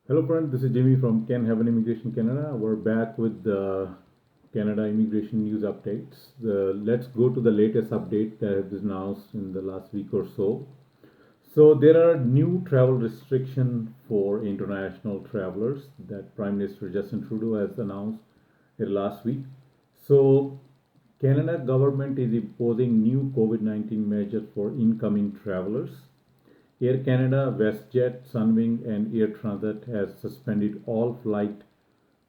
Hello, friend. This is Jimmy from Can Heaven Immigration Canada. We're back with the Canada immigration news updates. Let's go to the latest update that has been announced in the last week or so. So there are new travel restrictions for international travelers that Prime Minister Justin Trudeau has announced last week. So Canada government is imposing new COVID-19 measures for incoming travelers. Air Canada, WestJet, Sunwing, and Air Transat has suspended all flight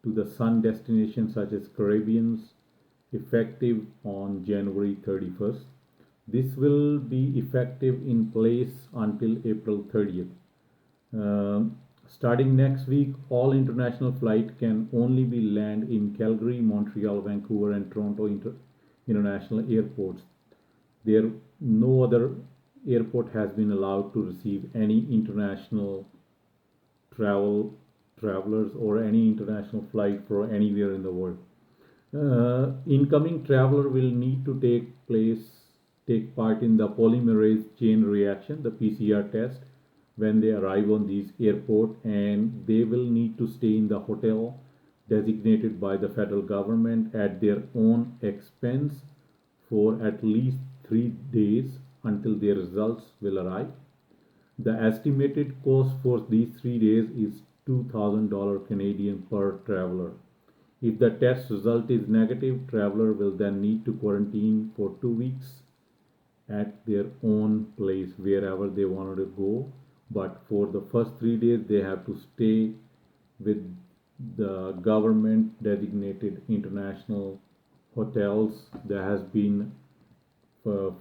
to the sun destinations such as Caribbeans effective on January 31st. This will be effective in place until April 30th. Starting next week, all international flight can only be land in Calgary, Montreal, Vancouver, and Toronto international airports. There, no other airport has been allowed to receive any international travel travelers or any international flight for anywhere in the world. Incoming traveler will need to take part in the polymerase chain reaction, the PCR test, when they arrive on these airport, and they will need to stay in the hotel designated by the federal government at their own expense for at least 3 days until their results will arrive. The estimated cost for these 3 days is $2,000 Canadian per traveler. If the test result is negative, traveler will then need to quarantine for 2 weeks at their own place wherever they wanted to go. But for the first 3 days, they have to stay with the government designated international hotels that has been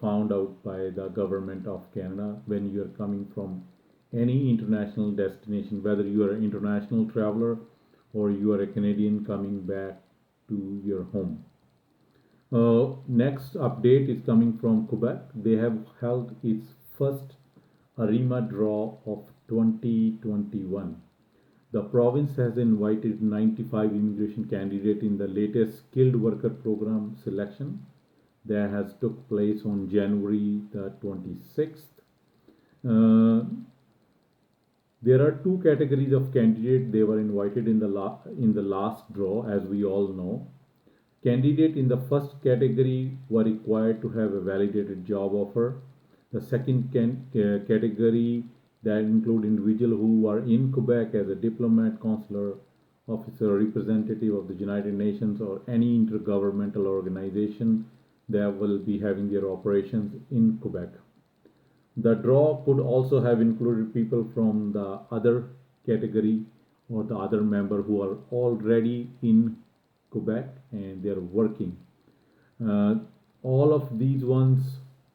found out by the government of Canada when you are coming from any international destination, whether you are an international traveler or you are a Canadian coming back to your home. Next update is coming from Quebec. They have held its first ARIMA draw of 2021. The province has invited 95 immigration candidates in the latest skilled worker program selection that has took place on January the 26th. Uh, there are two categories of candidates they were invited in the last draw, as we all know. Candidates in the first category were required to have a validated job offer. The second category that include individuals who are in Quebec as a diplomat, consular officer, representative of the United Nations, or any intergovernmental organization that will be having their operations in Quebec. The draw could also have included people from the other category or the other member who are already in Quebec and they are working. Uh, all of these ones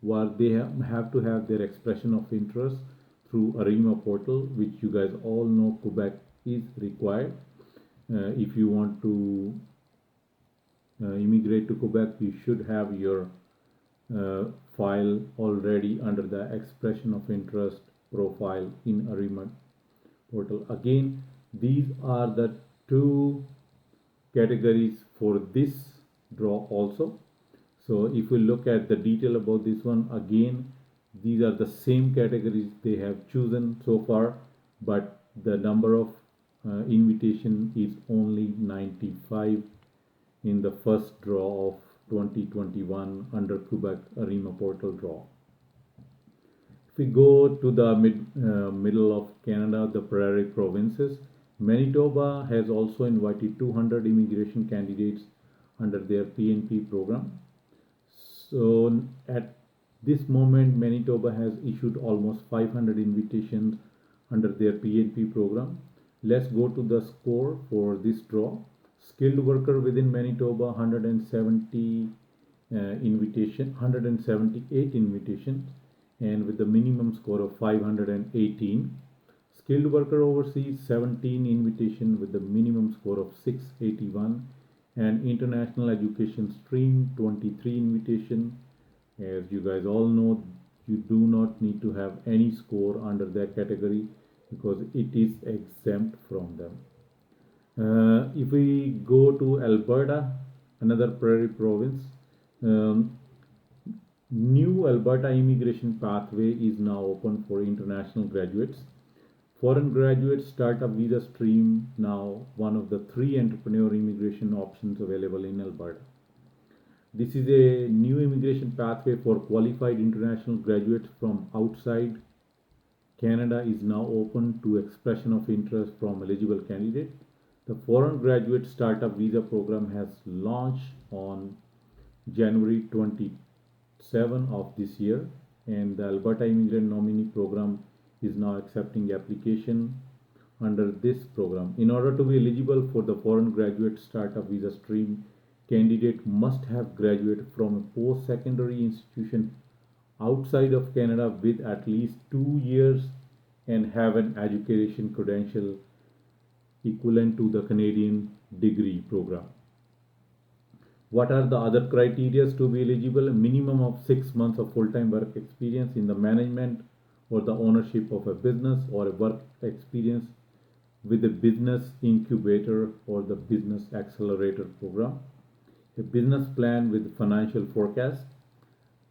were they have to have their expression of interest through ARIMA portal, which you guys all know Quebec is required. If you want to immigrate to Quebec, you should have your uh, file already under the expression of interest profile in ARIMA portal. Again, these are the two categories for this draw also. So if we look at the detail about this one, again, these are the same categories they have chosen so far, but the number of invitation is only 95 in the first draw of 2021 under Quebec ARIMA portal draw. If we go to the middle of Canada, the prairie provinces, Manitoba has also invited 200 immigration candidates under their PNP program. So at this moment, Manitoba has issued almost 500 invitations under their PNP program. Let's go to the score for this draw. Skilled worker within Manitoba, 178 invitations, and with the minimum score of 518. Skilled worker overseas, 17 invitation with the minimum score of 681, and international education stream, 23 invitation. As you guys all know, you do not need to have any score under that category because it is exempt from them. If we go to Alberta, another prairie province, um, new Alberta immigration pathway is now open for international graduates. Foreign graduate startup visa stream now one of the three entrepreneur immigration options available in Alberta. This is a new immigration pathway for qualified international graduates from outside Canada is now open to expression of interest from eligible candidates. The Foreign Graduate Startup Visa Program has launched on January 27 of this year, and the Alberta Immigrant Nominee Program is now accepting application under this program. In order to be eligible for the Foreign Graduate Startup Visa stream, candidate must have graduated from a post-secondary institution outside of Canada with at least 2 years and have an education credential equivalent to the Canadian degree program. What are the other criteria to be eligible? A minimum of 6 months of full-time work experience in the management or the ownership of a business, or a work experience with a business incubator or the business accelerator program. A business plan with financial forecast.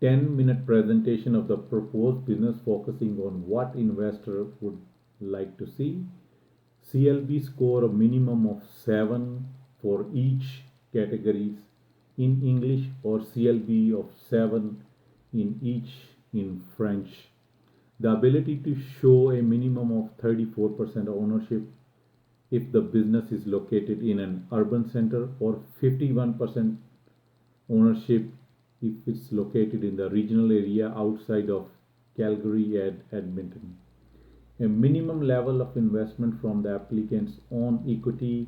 10-minute presentation of the proposed business focusing on what investor would like to see. CLB score a minimum of 7 for each categories in English, or CLB of 7 in each in French. The ability to show a minimum of 34% ownership if the business is located in an urban center, or 51% ownership if it's located in the regional area outside of Calgary and Edmonton. A minimum level of investment from the applicant's own equity,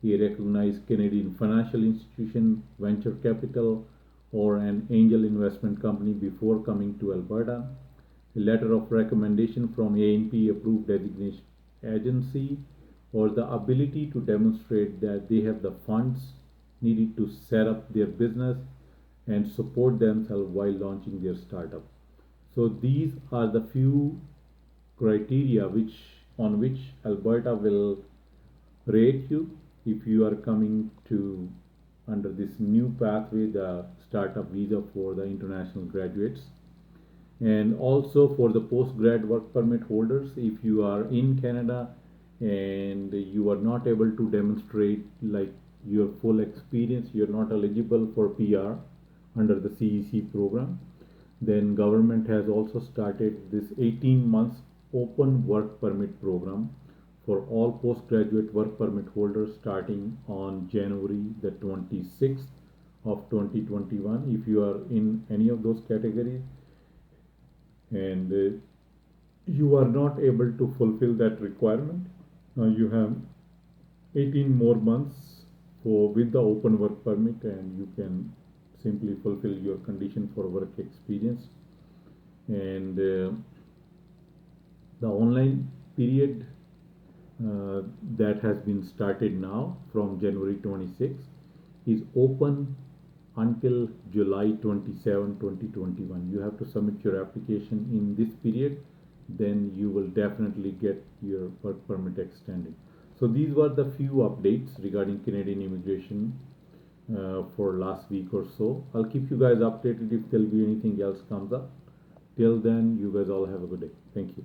a recognized Canadian financial institution, venture capital, or an angel investment company before coming to Alberta. A letter of recommendation from ANP approved designation agency, or the ability to demonstrate that they have the funds needed to set up their business and support themselves while launching their startup. So these are the few criteria on which Alberta will rate you if you are coming to under this new pathway, the startup visa for the international graduates. And also for the post-grad work permit holders, if you are in Canada and you are not able to demonstrate like your full experience, you're not eligible for PR under the CEC program, then government has also started this 18 months open work permit program for all postgraduate work permit holders starting on January the 26th of 2021. If you are in any of those categories and you are not able to fulfill that requirement, you have 18 more months for with the open work permit, and you can simply fulfill your condition for work experience. And the online period that has been started now from January 26 is open until July 27, 2021. You have to submit your application in this period, then you will definitely get your work permit extended. So these were the few updates regarding Canadian immigration for last week or so. I'll keep you guys updated if there'll be anything else comes up. Till then, you guys all have a good day. Thank you.